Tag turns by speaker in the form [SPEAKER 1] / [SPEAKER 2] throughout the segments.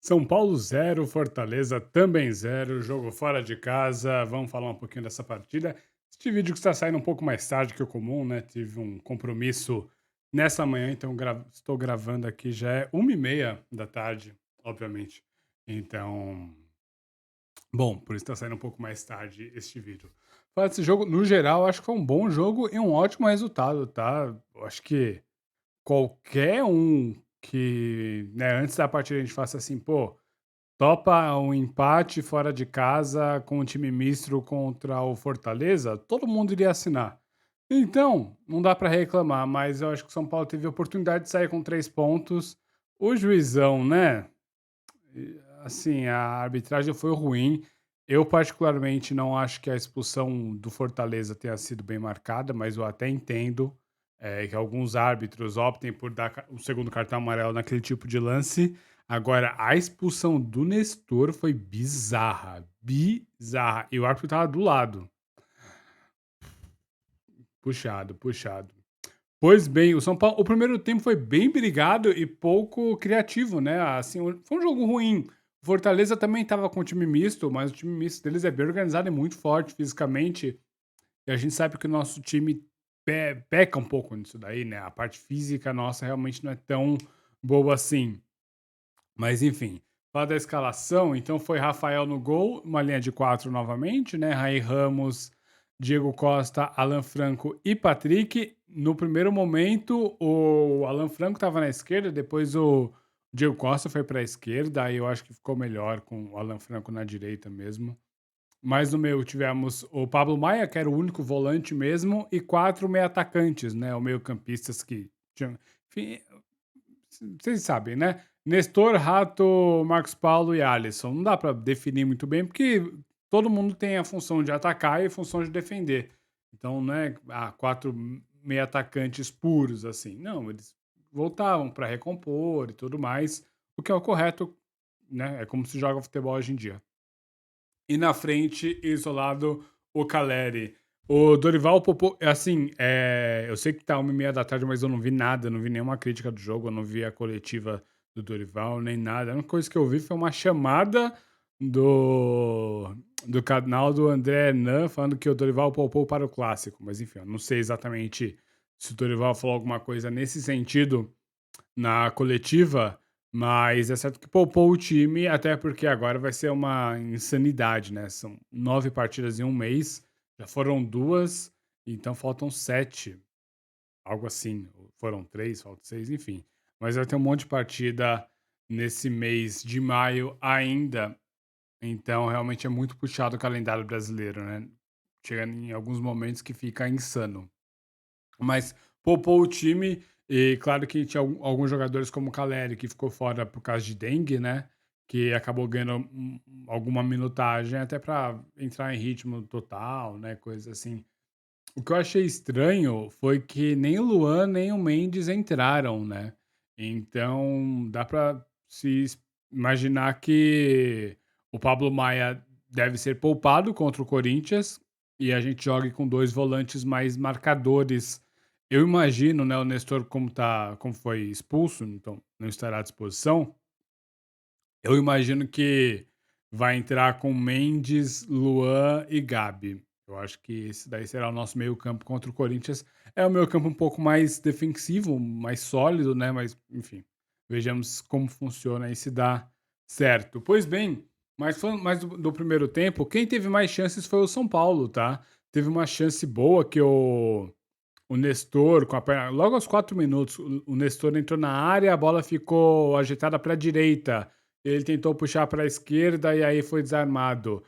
[SPEAKER 1] São Paulo 0, Fortaleza também 0, jogo fora de casa. Vamos falar um pouquinho dessa partida. Este vídeo que está saindo um pouco mais tarde que o comum, né? Tive um compromisso nessa manhã, então estou gravando aqui, já é 1h30 da tarde, obviamente. Então, bom, por isso está saindo um pouco mais tarde este vídeo. Falar desse jogo, no geral, acho que foi um bom jogo e um ótimo resultado, tá? Eu acho que qualquer um que, né, antes da partida a gente faça assim, pô, topa um empate fora de casa com o time misto contra o Fortaleza, todo mundo iria assinar. Então, não dá para reclamar, mas eu acho que o São Paulo teve a oportunidade de sair com 3 pontos. O juizão, né? Assim, a arbitragem foi ruim. Eu, particularmente, não acho que a expulsão do Fortaleza tenha sido bem marcada, mas eu até entendo que alguns árbitros optem por dar o segundo cartão amarelo naquele tipo de lance. Agora, a expulsão do Nestor foi bizarra, bizarra. E o árbitro estava do lado. Puxado, puxado. Pois bem, o São Paulo, o primeiro tempo foi bem brigado e pouco criativo, né? Assim, foi um jogo ruim. O Fortaleza também estava com um time misto, mas o time misto deles é bem organizado e muito forte fisicamente. E a gente sabe que o nosso time peca um pouco nisso daí, né? A parte física nossa realmente não é tão boa assim. Mas enfim, falar da escalação, então foi Rafael no gol, uma linha de 4 novamente, né? Raí Ramos, Diego Costa, Alan Franco e Patrick. No primeiro momento, o Alan Franco estava na esquerda, depois o Diego Costa foi para a esquerda, aí eu acho que ficou melhor com o Alan Franco na direita mesmo. Mas no meio tivemos o Pablo Maia, que era o único volante mesmo, e 4 meio-atacantes, né? O meio-campistas que tinham. Enfim, vocês sabem, né? Nestor, Rato, Marcos Paulo e Alisson. Não dá para definir muito bem, porque todo mundo tem a função de atacar e a função de defender. Então, não é 4 meio-atacantes puros, assim. Não, eles voltavam para recompor e tudo mais, o que é o correto, né? É como se joga futebol hoje em dia. E na frente, isolado, o Caleri. O Dorival Popô, assim, eu sei que tá 1h30 da tarde, mas eu não vi nada, não vi nenhuma crítica do jogo, eu não vi a coletiva do Dorival, nem nada. A única coisa que eu vi foi uma chamada do, do canal do André Hernan falando que o Dorival poupou para o clássico. Mas enfim, eu não sei exatamente se o Dorival falou alguma coisa nesse sentido na coletiva, mas é certo que poupou o time, até porque agora vai ser uma insanidade, né? São 9 partidas em um mês, já foram 2, então faltam 7, algo assim. Foram 3, faltam 6, enfim. Mas vai ter um monte de partida nesse mês de maio ainda, então realmente é muito puxado o calendário brasileiro, né? Chega em alguns momentos que fica insano. Mas poupou o time e claro que tinha alguns jogadores como o Caleri, que ficou fora por causa de dengue, né, que acabou ganhando alguma minutagem até para entrar em ritmo total, né, coisa assim. O que eu achei estranho foi que nem o Luan, nem o Mendes entraram, né. Então dá para imaginar que o Pablo Maia deve ser poupado contra o Corinthians e a gente jogue com 2 volantes mais marcadores. Eu imagino, né, o Nestor como foi expulso, então não estará à disposição, eu imagino que vai entrar com Mendes, Luan e Gabi. Eu acho que esse daí será o nosso meio-campo contra o Corinthians. É o meio-campo um pouco mais defensivo, mais sólido, né? Mas, enfim, vejamos como funciona e se dá certo. Pois bem, mas falando mais do primeiro tempo, quem teve mais chances foi o São Paulo, tá? Teve uma chance boa que o Nestor, com a perna, logo aos 4 minutos, o Nestor entrou na área, a bola ficou agitada para a direita. Ele tentou puxar para a esquerda e aí foi desarmado.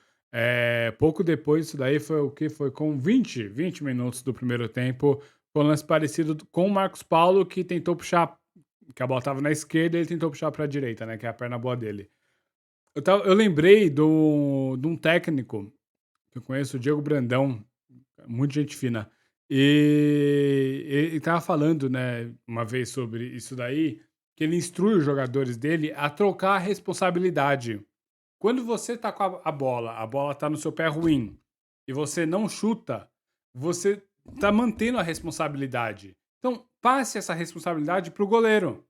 [SPEAKER 1] Pouco depois, isso daí foi o que? Foi com 20 minutos do primeiro tempo. Foi um lance parecido com o Marcos Paulo, que tentou puxar, que a bola estava na esquerda e ele tentou puxar para a direita, né? Que é a perna boa dele. Eu lembrei de um técnico que eu conheço, o Diego Brandão, muito gente fina. E ele estava falando, né, uma vez sobre isso daí, que ele instrui os jogadores dele a trocar a responsabilidade. Quando você tá com a bola tá no seu pé ruim e você não chuta, você tá mantendo a responsabilidade. Então, passe essa responsabilidade pro goleiro.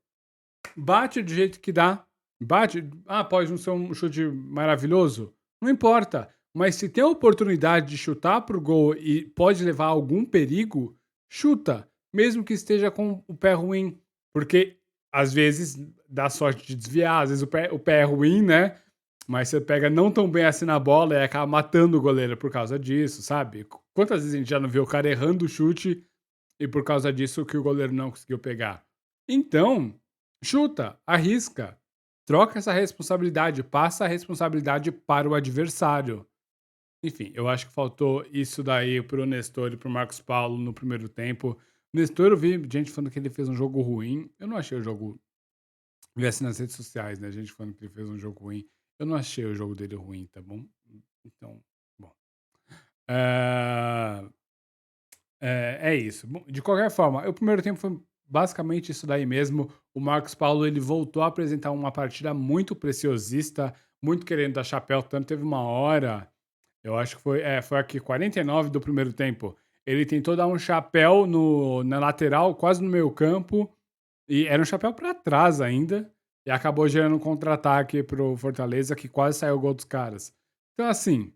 [SPEAKER 1] Bate do jeito que dá. Bate, pode não ser um chute maravilhoso, não importa, mas se tem a oportunidade de chutar para o gol e pode levar a algum perigo, chuta, mesmo que esteja com o pé ruim, porque às vezes dá sorte de desviar, às vezes o pé é ruim, né, mas você pega não tão bem assim na bola e acaba matando o goleiro por causa disso, sabe. Quantas vezes a gente já não viu o cara errando o chute e por causa disso que o goleiro não conseguiu pegar. Então, chuta, arrisca, troca essa responsabilidade, passa a responsabilidade para o adversário. Enfim, eu acho que faltou isso daí pro Nestor e pro Marcos Paulo no primeiro tempo. O Nestor, eu vi gente falando que ele fez um jogo ruim. Eu não achei o jogo. Vi assim nas redes sociais, né? Gente falando que ele fez um jogo ruim. Eu não achei o jogo dele ruim, tá bom? Então, bom. Eh, é isso. Bom, de qualquer forma, o primeiro tempo foi basicamente isso daí mesmo. O Marcos Paulo ele voltou a apresentar uma partida muito preciosista, muito querendo dar chapéu, tanto teve uma hora, eu acho que foi aqui 49 do primeiro tempo. Ele tentou dar um chapéu na lateral, quase no meio campo, e era um chapéu para trás ainda, e acabou gerando um contra-ataque pro Fortaleza que quase saiu o gol dos caras. Então assim,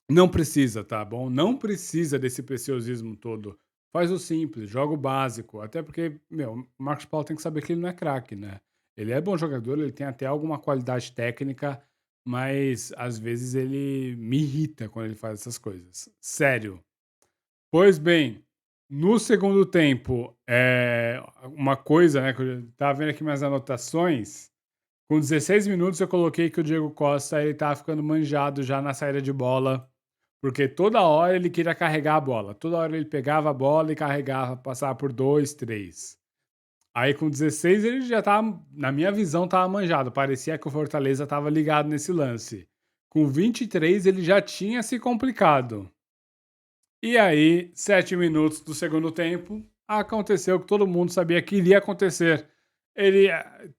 [SPEAKER 1] não precisa, tá bom? Não precisa desse preciosismo todo. Faz o simples, joga o básico. Até porque, meu, o Marcos Paulo tem que saber que ele não é craque, né? Ele é bom jogador, ele tem até alguma qualidade técnica, mas às vezes ele me irrita quando ele faz essas coisas. Sério. Pois bem, no segundo tempo, uma coisa, né, que eu tava vendo aqui minhas anotações. Com 16 minutos eu coloquei que o Diego Costa ele tava ficando manjado já na saída de bola, porque toda hora ele queria carregar a bola, toda hora ele pegava a bola e carregava, passava por 2, 3. Aí com 16 ele já estava, na minha visão, estava manjado, parecia que o Fortaleza estava ligado nesse lance. Com 23 ele já tinha se complicado. E aí, 7 minutos do segundo tempo, aconteceu o que todo mundo sabia que iria acontecer. Ele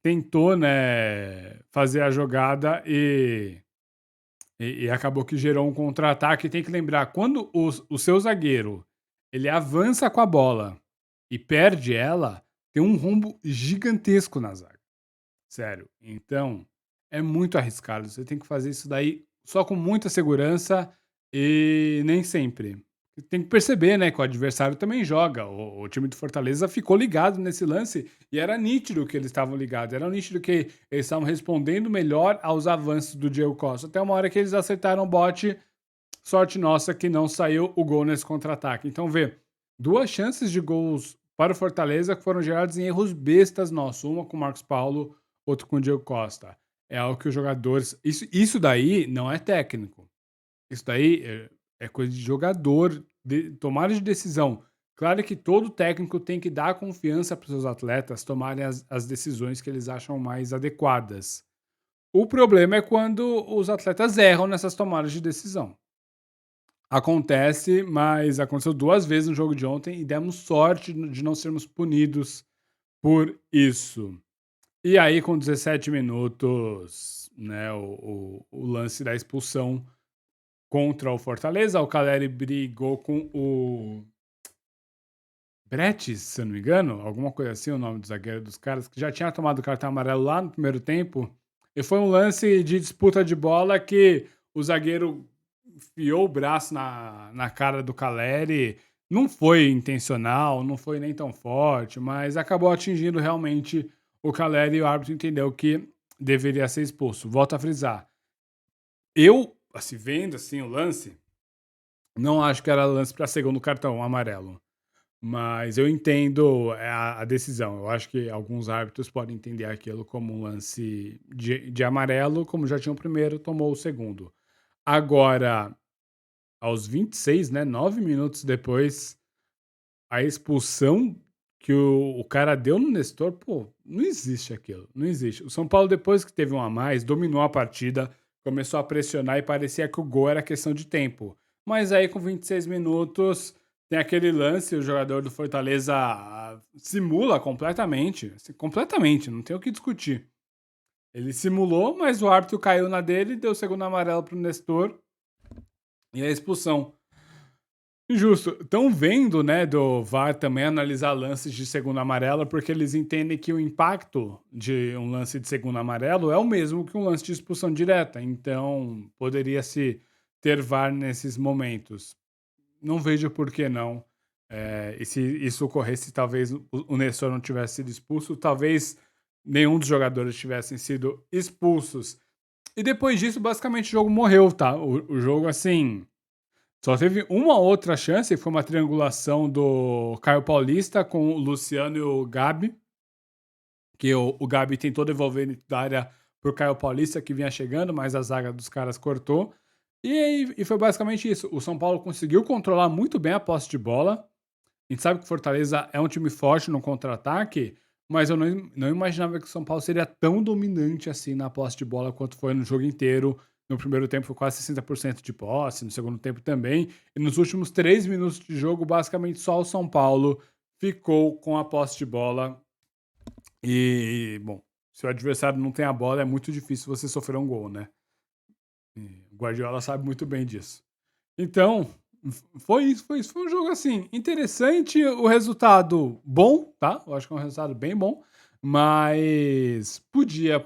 [SPEAKER 1] tentou, né, fazer a jogada e acabou que gerou um contra-ataque. Tem que lembrar, quando o seu zagueiro ele avança com a bola e perde ela, tem um rombo gigantesco na zaga. Sério. Então, é muito arriscado. Você tem que fazer isso daí só com muita segurança e nem sempre. Tem que perceber, né, que o adversário também joga. O time do Fortaleza ficou ligado nesse lance e era nítido que eles estavam ligados. Era nítido que eles estavam respondendo melhor aos avanços do Diego Costa. Até uma hora que eles acertaram o bote, sorte nossa que não saiu o gol nesse contra-ataque. Então, vê, duas chances de gols para o Fortaleza que foram geradas em erros bestas nossos. Uma com o Marcos Paulo, outro com o Diego Costa. É algo que os jogadores. Isso daí não é técnico. Isso daí é coisa de jogador, tomada de decisão. Claro que todo técnico tem que dar confiança para os seus atletas tomarem as decisões que eles acham mais adequadas. O problema é quando os atletas erram nessas tomadas de decisão. Acontece, mas aconteceu 2 vezes no jogo de ontem e demos sorte de não sermos punidos por isso. E aí com 17 minutos, né, o lance da expulsão contra o Fortaleza, o Caleri brigou com o Bretes, se eu não me engano, alguma coisa assim, o nome do zagueiro dos caras, que já tinha tomado cartão amarelo lá no primeiro tempo, e foi um lance de disputa de bola que o zagueiro enfiou o braço na cara do Caleri. Não foi intencional, não foi nem tão forte, mas acabou atingindo realmente o Caleri e o árbitro entendeu que deveria ser expulso. Volto a frisar. Eu, assim, vendo assim o lance, não acho que era lance para segundo cartão amarelo. Mas eu entendo a decisão. Eu acho que alguns árbitros podem entender aquilo como um lance de amarelo, como já tinha o primeiro, tomou o segundo. Agora, aos 26, né, 9 minutos depois, a expulsão que o cara deu no Nestor, pô, não existe aquilo, não existe. O São Paulo, depois que teve um a mais, dominou a partida, começou a pressionar e parecia que o gol era questão de tempo. Mas aí, com 26 minutos, tem aquele lance, o jogador do Fortaleza simula completamente, assim, completamente, não tem o que discutir. Ele simulou, mas o árbitro caiu na dele, deu o segundo amarelo pro Nestor e a expulsão. Justo. Estão vendo, né, do VAR também analisar lances de segundo amarelo, porque eles entendem que o impacto de um lance de segundo amarelo é o mesmo que um lance de expulsão direta. Então, poderia-se ter VAR nesses momentos. Não vejo por que não. E se isso ocorresse, talvez o Nestor não tivesse sido expulso, talvez nenhum dos jogadores tivessem sido expulsos. E depois disso, basicamente, o jogo morreu, tá? O jogo, assim, só teve uma outra chance, que foi uma triangulação do Caio Paulista com o Luciano e o Gabi, que o Gabi tentou devolver dentro da área pro Caio Paulista, que vinha chegando, mas a zaga dos caras cortou. E foi basicamente isso. O São Paulo conseguiu controlar muito bem a posse de bola. A gente sabe que o Fortaleza é um time forte no contra-ataque, mas eu não imaginava que o São Paulo seria tão dominante assim na posse de bola quanto foi no jogo inteiro. No primeiro tempo foi quase 60% de posse, no segundo tempo também. E nos últimos 3 minutos de jogo, basicamente só o São Paulo ficou com a posse de bola. Bom, se o adversário não tem a bola, é muito difícil você sofrer um gol, né? O Guardiola sabe muito bem disso. Então, foi isso, foi isso. Foi um jogo assim, interessante, o resultado bom, tá? Eu acho que é um resultado bem bom. Mas podia,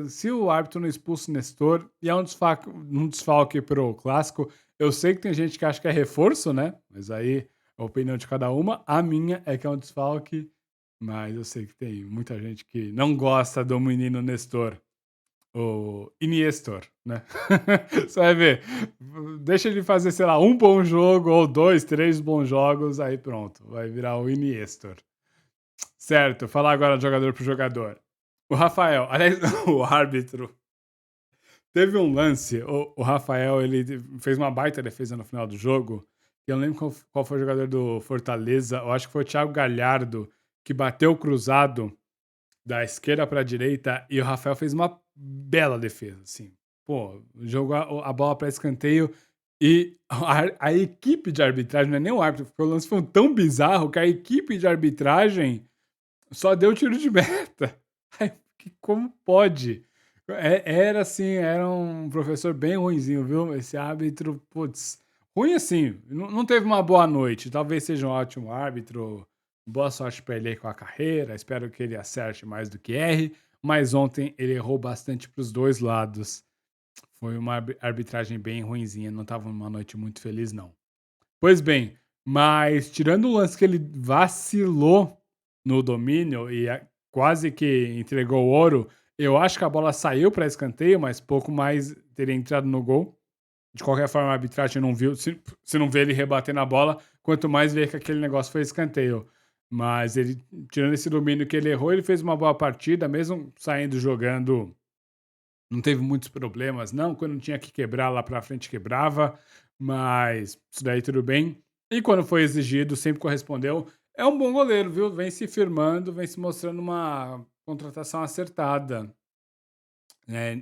[SPEAKER 1] se o árbitro não expulsa o Nestor, e é um desfalque pro clássico. Eu sei que tem gente que acha que é reforço, né? Mas aí é a opinião de cada uma. A minha é que é um desfalque, mas eu sei que tem muita gente que não gosta do menino Nestor. O Iniestor, né? Você vai ver. Deixa ele fazer, sei lá, um bom jogo ou dois, três bons jogos, aí pronto, vai virar o Iniestor. Certo, falar agora de jogador por jogador. O Rafael, aliás, o árbitro, teve um lance, o Rafael, ele fez uma baita defesa no final do jogo, e eu não lembro qual foi o jogador do Fortaleza, eu acho que foi o Thiago Galhardo, que bateu cruzado da esquerda para a direita e o Rafael fez uma bela defesa, assim. Pô, jogou a bola para escanteio e a equipe de arbitragem, não é nem o árbitro, porque o lance foi tão bizarro que a equipe de arbitragem só deu tiro de meta. Aí, como pode? Era assim, era um professor bem ruinzinho, viu? Esse árbitro, putz, ruim assim, não teve uma boa noite. Talvez seja um ótimo árbitro, boa sorte para ele aí com a carreira. Espero que ele acerte mais do que erre. Mas ontem ele errou bastante para os dois lados. Foi uma arbitragem bem ruinzinha, não estava numa noite muito feliz, não. Pois bem, mas tirando o lance que ele vacilou no domínio e quase que entregou o ouro, eu acho que a bola saiu para escanteio, mas pouco mais teria entrado no gol. De qualquer forma, a arbitragem não viu. Se não vê ele rebater na bola, quanto mais ver que aquele negócio foi escanteio. Mas ele, tirando esse domínio que ele errou, ele fez uma boa partida, mesmo saindo jogando, não teve muitos problemas, não. Quando tinha que quebrar lá pra frente, quebrava, mas isso daí tudo bem. E quando foi exigido, sempre correspondeu. É um bom goleiro, viu? Vem se firmando, vem se mostrando uma contratação acertada.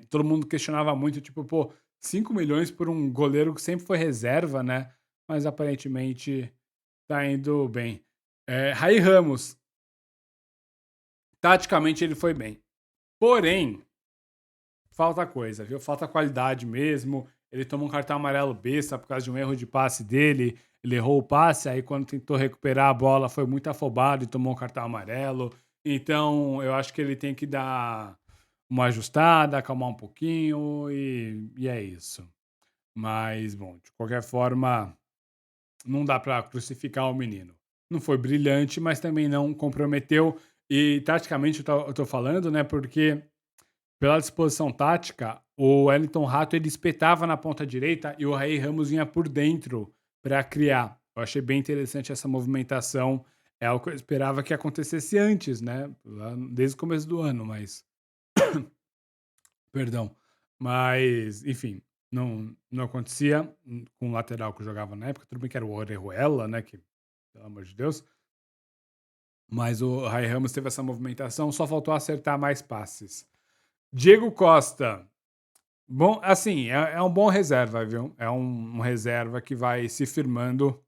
[SPEAKER 1] Todo mundo questionava muito, tipo, pô, 5 milhões por um goleiro que sempre foi reserva, né? Mas aparentemente tá indo bem. Raí Ramos, taticamente ele foi bem. Porém, falta coisa, viu? Falta qualidade mesmo. Ele tomou um cartão amarelo besta por causa de um erro de passe dele. Ele errou o passe, aí quando tentou recuperar a bola foi muito afobado e tomou um cartão amarelo. Então, eu acho que ele tem que dar uma ajustada, acalmar um pouquinho e é isso. Mas, bom, de qualquer forma, não dá para crucificar o menino. Não foi brilhante, mas também não comprometeu. E taticamente eu tô falando, né? Porque pela disposição tática, o Wellington Rato ele espetava na ponta direita e o Raí Ramos vinha por dentro para criar. Eu achei bem interessante essa movimentação. É algo que eu esperava que acontecesse antes, né? Desde o começo do ano, mas. Perdão. Mas, enfim, não acontecia com o lateral que eu jogava na época. Tudo bem que era o Orejuela, né? Que, pelo amor de Deus. Mas o Raí Ramos teve essa movimentação, só faltou acertar mais passes. Diego Costa. Bom, assim, é um bom reserva, viu? É um reserva que vai se firmando.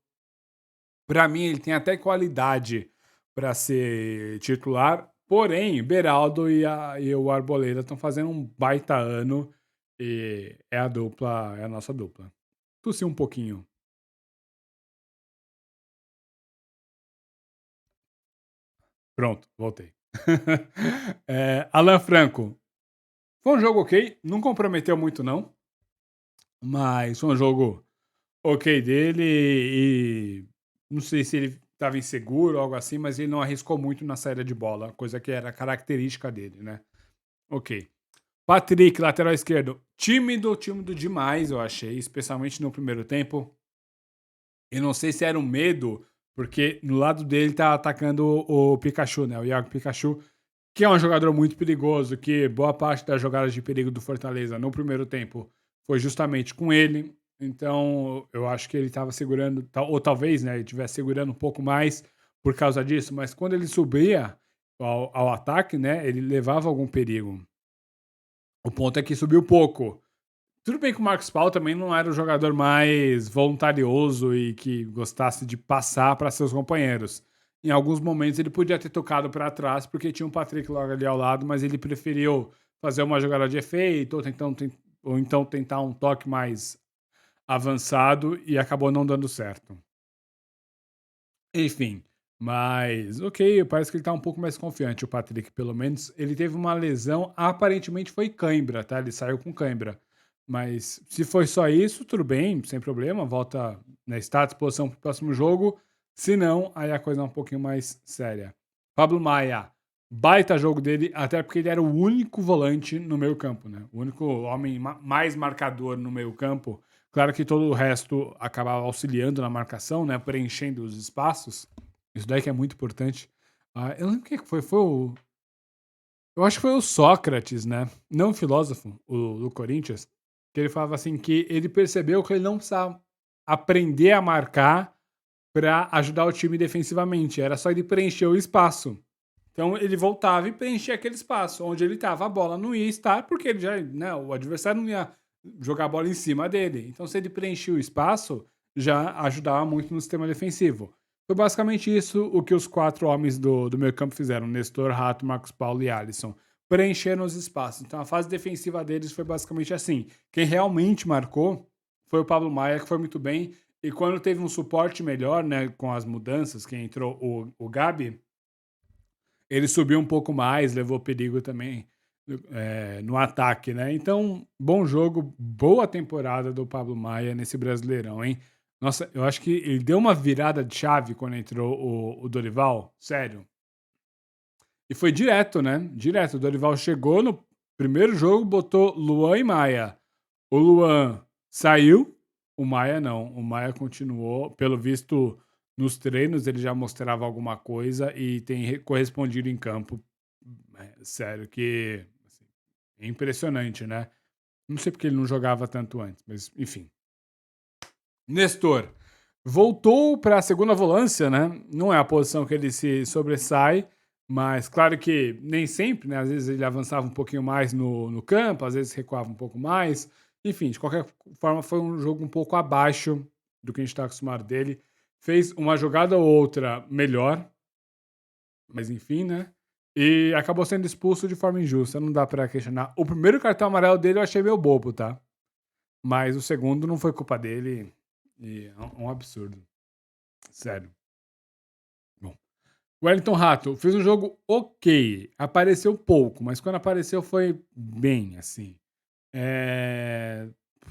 [SPEAKER 1] Para mim, ele tem até qualidade para ser titular. Porém, Beraldo e o Arboleda estão fazendo um baita ano e é a dupla, é a nossa dupla. Tossi um pouquinho. Pronto, voltei. Alan Franco, foi um jogo ok, não comprometeu muito não, mas foi um jogo ok dele e não sei se ele estava inseguro ou algo assim, mas ele não arriscou muito na saída de bola, coisa que era característica dele, né. Ok. Patrick, lateral esquerdo, tímido, tímido demais, eu achei, especialmente no primeiro tempo. Eu não sei se era um medo, porque no lado dele tá atacando o Pikachu, né? O Iago Pikachu, que é um jogador muito perigoso, que boa parte das jogadas de perigo do Fortaleza no primeiro tempo foi justamente com ele. Então, eu acho que ele estava segurando, ou talvez, né, ele estivesse segurando um pouco mais por causa disso, mas quando ele subia ao ataque, né, ele levava algum perigo. O ponto é que subiu pouco. Tudo bem que o Marcos Paulo também não era o jogador mais voluntarioso e que gostasse de passar para seus companheiros. Em alguns momentos ele podia ter tocado para trás porque tinha um Patrick logo ali ao lado, mas ele preferiu fazer uma jogada de efeito ou então tentar um toque mais avançado e acabou não dando certo. Enfim, mas ok, parece que ele tá um pouco mais confiante, o Patrick, pelo menos. Ele teve uma lesão, aparentemente foi cãibra, tá? Ele saiu com cãibra. Mas se foi só isso, tudo bem, sem problema, volta, né, está à disposição para o próximo jogo. Se não, aí a coisa é um pouquinho mais séria. Pablo Maia, baita jogo dele, até porque ele era o único volante no meio campo, né? O único homem mais marcador no meio campo. Claro que todo o resto acabava auxiliando na marcação, né, preenchendo os espaços. Isso daí que é muito importante. Eu lembro quem que foi, eu acho que foi o Sócrates, né, não o filósofo, o do Corinthians, que ele falava assim que ele percebeu que ele não precisava aprender a marcar para ajudar o time defensivamente, era só ele preencher o espaço. Então ele voltava e preenchia aquele espaço onde ele estava, a bola não ia estar porque ele já, né, o adversário não ia jogar a bola em cima dele. Então se ele preenchia o espaço, já ajudava muito no sistema defensivo. Foi basicamente isso o que os quatro homens do meio campo fizeram, Nestor, Rato, Marcos Paulo e Alisson. Preencheram os espaços. Então a fase defensiva deles foi basicamente assim. Quem realmente marcou foi o Pablo Maia, que foi muito bem. E quando teve um suporte melhor, né, com as mudanças, que entrou o Gabi, ele subiu um pouco mais, levou perigo também no ataque, né? Então, bom jogo, boa temporada do Pablo Maia nesse Brasileirão, hein? Nossa, eu acho que ele deu uma virada de chave quando entrou o Dorival, sério. E foi direto, né? Direto. O Dorival chegou no primeiro jogo, botou Luan e Maia. O Luan saiu, o Maia não. O Maia continuou, pelo visto, nos treinos ele já mostrava alguma coisa e tem correspondido em campo. Sério, que assim, é impressionante, né? Não sei porque ele não jogava tanto antes, mas enfim. Nestor voltou para a segunda volância, né? Não é a posição que ele se sobressai, mas claro que nem sempre, né? Às vezes ele avançava um pouquinho mais no campo, às vezes recuava um pouco mais. Enfim, de qualquer forma, foi um jogo um pouco abaixo do que a gente está acostumado dele. Fez uma jogada ou outra melhor, mas enfim, né? E acabou sendo expulso de forma injusta, não dá para questionar. O primeiro cartão amarelo dele eu achei meio bobo, tá? Mas o segundo não foi culpa dele. E é um absurdo. Sério. Bom. Wellington Rato fez um jogo ok. Apareceu pouco, mas quando apareceu foi bem, assim. É...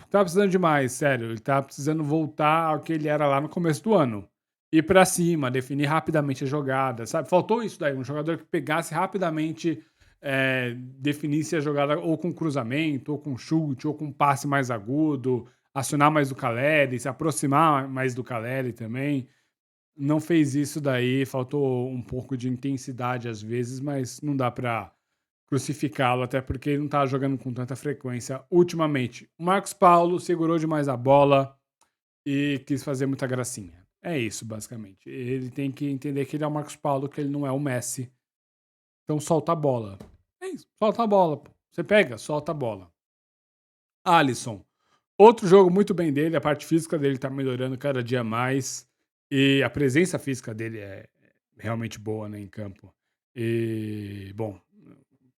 [SPEAKER 1] Tava precisando demais, sério. Ele tava precisando voltar ao que ele era lá no começo do ano. Ir pra cima, definir rapidamente a jogada, sabe? Faltou isso daí, um jogador que pegasse rapidamente, definisse a jogada ou com cruzamento, ou com chute, ou com passe mais agudo, acionar mais o Caleri, se aproximar mais do Caleri também. Não fez isso daí, faltou um pouco de intensidade às vezes, mas não dá pra crucificá-lo, até porque ele não tá jogando com tanta frequência ultimamente. O Marcos Paulo segurou demais a bola e quis fazer muita gracinha. É isso, basicamente. Ele tem que entender que ele é o Marcos Paulo, que ele não é o Messi. Então solta a bola. É isso, solta a bola. Pô. Você pega, solta a bola. Alisson. Outro jogo muito bem dele, a parte física dele tá melhorando cada dia mais. E a presença física dele é realmente boa, né, em campo. E, bom,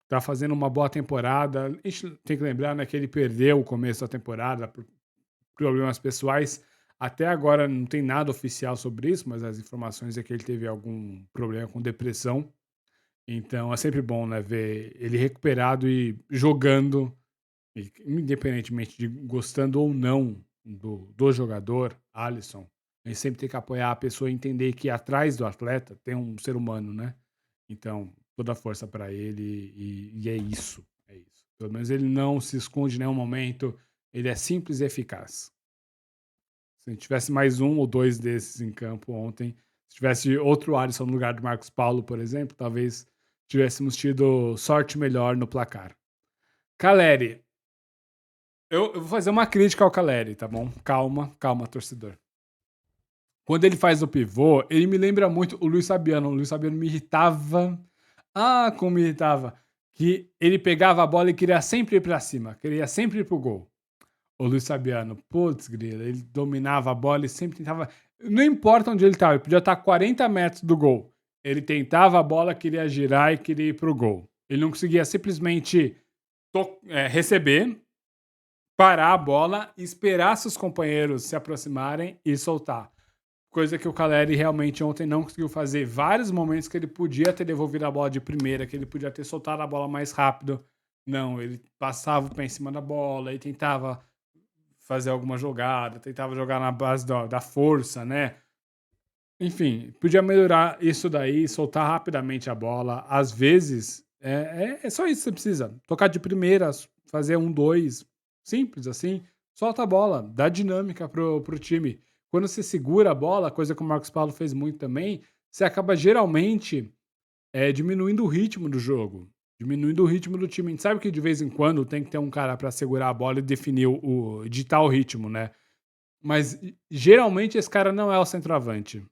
[SPEAKER 1] tá fazendo uma boa temporada. A gente tem que lembrar, né, que ele perdeu o começo da temporada por problemas pessoais. Até agora não tem nada oficial sobre isso, mas as informações é que ele teve algum problema com depressão. Então é sempre bom, né, ver ele recuperado e jogando, e independentemente de gostando ou não do jogador, Alisson, a gente sempre tem que apoiar a pessoa e entender que atrás do atleta tem um ser humano, né. Então, toda a força para ele e é isso, é isso. Pelo menos ele não se esconde em nenhum momento, ele é simples e eficaz. Se a gente tivesse mais um ou 2 desses em campo ontem, se tivesse outro Alisson no lugar do Marcos Paulo, por exemplo, talvez tivéssemos tido sorte melhor no placar. Caleri, eu vou fazer uma crítica ao Caleri, tá bom? Calma, calma, torcedor. Quando ele faz o pivô, ele me lembra muito o Luiz Fabiano. O Luiz Fabiano me irritava. Ah, como me irritava. Que ele pegava a bola e queria sempre ir pra cima, queria sempre ir pro gol. O Luiz Fabiano, putz, grila, ele dominava a bola e sempre tentava. Não importa onde ele estava, ele podia estar a 40 metros do gol. Ele tentava a bola, queria girar e queria ir pro gol. Ele não conseguia simplesmente receber, parar a bola, esperar seus companheiros se aproximarem e soltar. Coisa que o Caleri realmente ontem não conseguiu fazer. Vários momentos que ele podia ter devolvido a bola de primeira, que ele podia ter soltado a bola mais rápido. Não, ele passava o pé em cima da bola e tentava fazer alguma jogada, tentava jogar na base da força, né? Enfim, podia melhorar isso daí, soltar rapidamente a bola. Às vezes, é só isso que você precisa. Tocar de primeiras, fazer um, dois, simples assim. Solta a bola, dá dinâmica pro time. Quando você segura a bola, coisa que o Marcos Paulo fez muito também, você acaba geralmente diminuindo o ritmo do jogo, diminuindo o ritmo do time. A gente sabe que de vez em quando tem que ter um cara para segurar a bola e definir ditar o ritmo, né? Mas geralmente esse cara não é o centroavante.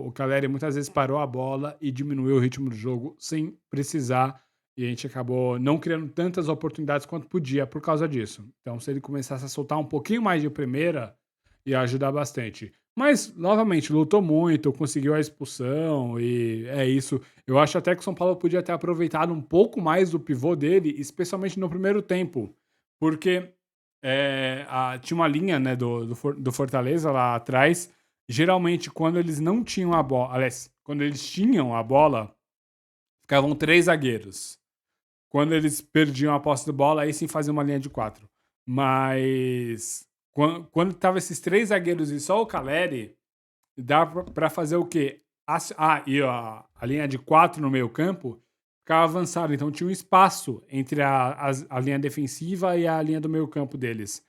[SPEAKER 1] O Caleri muitas vezes parou a bola e diminuiu o ritmo do jogo sem precisar, e a gente acabou não criando tantas oportunidades quanto podia por causa disso. Então, se ele começasse a soltar um pouquinho mais de primeira, ia ajudar bastante. Mas, novamente, lutou muito, conseguiu a expulsão e é isso. Eu acho até que o São Paulo podia ter aproveitado um pouco mais do pivô dele, especialmente no primeiro tempo, porque tinha uma linha, né, do Fortaleza lá atrás. Geralmente, quando eles não tinham a bola, aliás, quando eles tinham a bola, ficavam três zagueiros. Quando eles perdiam a posse de bola, aí sim faziam uma linha de quatro. Mas quando tava esses três zagueiros e só o Caleri, dá pra fazer o quê? E a linha de quatro no meio campo ficava avançada. Então tinha um espaço entre a linha defensiva e a linha do meio campo deles.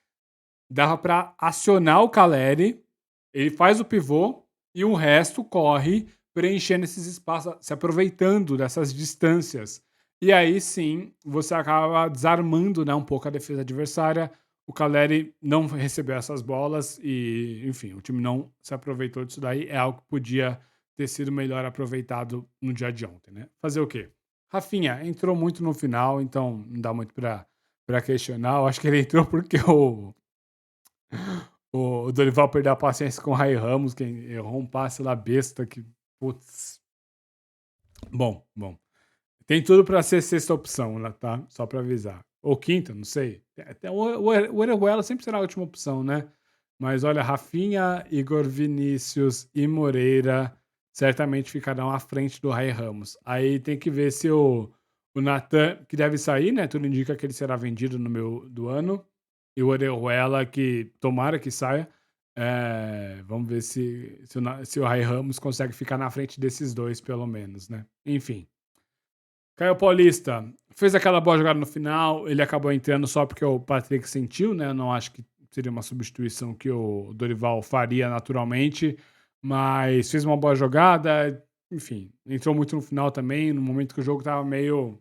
[SPEAKER 1] Dava pra acionar o Caleri, ele faz o pivô e o resto corre preenchendo esses espaços, se aproveitando dessas distâncias. E aí sim, você acaba desarmando, né, um pouco a defesa adversária. O Caleri não recebeu essas bolas e, enfim, o time não se aproveitou disso daí. É algo que podia ter sido melhor aproveitado no dia de ontem, né? Fazer o quê? Rafinha entrou muito no final, então não dá muito para questionar. Eu acho que ele entrou porque o Dorival perdeu a paciência com o Rai Ramos, quem errou um passe lá besta que, putz. Bom, bom. Tem tudo para ser sexta opção, né, tá? Só para avisar. Ou quinta, não sei. Até o Orejuela sempre será a última opção, né? Mas olha, Rafinha, Igor Vinícius e Moreira certamente ficarão à frente do Rai Ramos. Aí tem que ver se o Natan, que deve sair, né? Tudo indica que ele será vendido no meio do ano. E o Orejuela, que tomara que saia. Vamos ver se o Rai Ramos consegue ficar na frente desses dois, pelo menos, né? Enfim. Caio Paulista fez aquela boa jogada no final, ele acabou entrando só porque o Patrick sentiu, né? Eu não acho que seria uma substituição que o Dorival faria naturalmente, mas fez uma boa jogada, enfim, entrou muito no final também, no momento que o jogo estava meio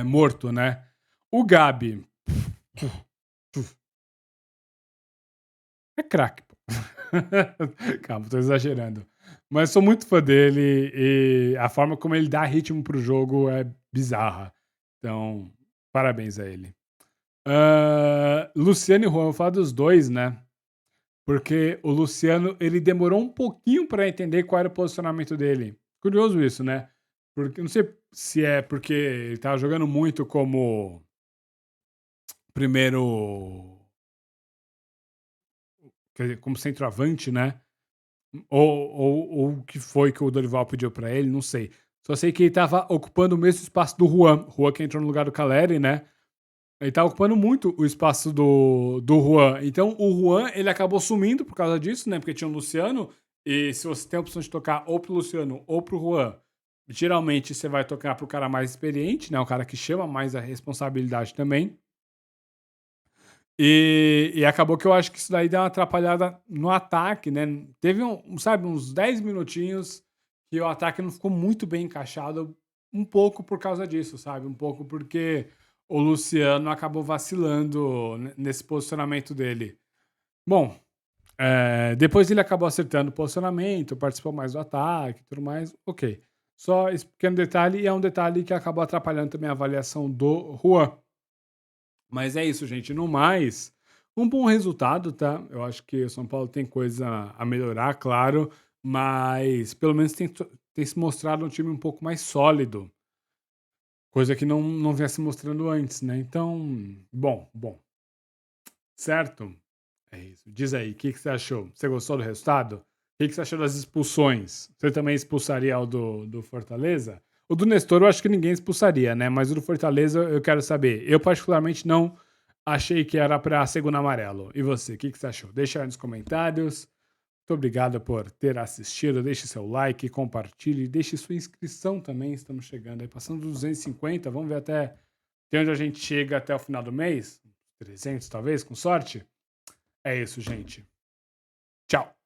[SPEAKER 1] morto, né? O Gabi é craque, pô. Calma, tô exagerando. Mas sou muito fã dele e a forma como ele dá ritmo pro jogo é bizarra. Então, parabéns a ele. Luciano e Juan, vou falar dos dois, né? Porque o Luciano, ele demorou um pouquinho para entender qual era o posicionamento dele. Curioso isso, né? Porque não sei se é porque ele tava jogando muito como primeiro, quer dizer, como centroavante, né? Ou o que foi que o Dorival pediu para ele, não sei. Só sei que ele tava ocupando o mesmo espaço do Juan. Juan que entrou no lugar do Caleri, né? Ele tá ocupando muito o espaço do Juan. Então o Juan, ele acabou sumindo por causa disso, né? Porque tinha o Luciano. E se você tem a opção de tocar ou pro Luciano ou pro Juan, geralmente você vai tocar pro cara mais experiente, né? O cara que chama mais a responsabilidade também. E acabou que eu acho que isso daí deu uma atrapalhada no ataque, né? Teve sabe, uns 10 minutinhos que o ataque não ficou muito bem encaixado, um pouco por causa disso, sabe? Um pouco porque o Luciano acabou vacilando nesse posicionamento dele. Bom, depois ele acabou acertando o posicionamento, participou mais do ataque e tudo mais, ok. Só esse pequeno detalhe, e é um detalhe que acabou atrapalhando também a avaliação do Juan. Mas é isso, gente. No mais, um bom resultado, tá? Eu acho que o São Paulo tem coisa a melhorar, claro, mas pelo menos tem se mostrado um time um pouco mais sólido, coisa que não vinha se mostrando antes, né? Então, bom, certo? É isso. Diz aí, o que você achou? Você gostou do resultado? O que você achou das expulsões? Você também expulsaria o do Fortaleza? O do Nestor eu acho que ninguém expulsaria, né? Mas o do Fortaleza eu quero saber. Eu, particularmente, não achei que era para segundo amarelo. E você, o que você achou? Deixa aí nos comentários. Muito obrigado por ter assistido. Deixe seu like, compartilhe, deixe sua inscrição também. Estamos chegando aí, passando dos 250. Vamos ver até onde a gente chega até o final do mês. 300 talvez, com sorte. É isso, gente. Tchau.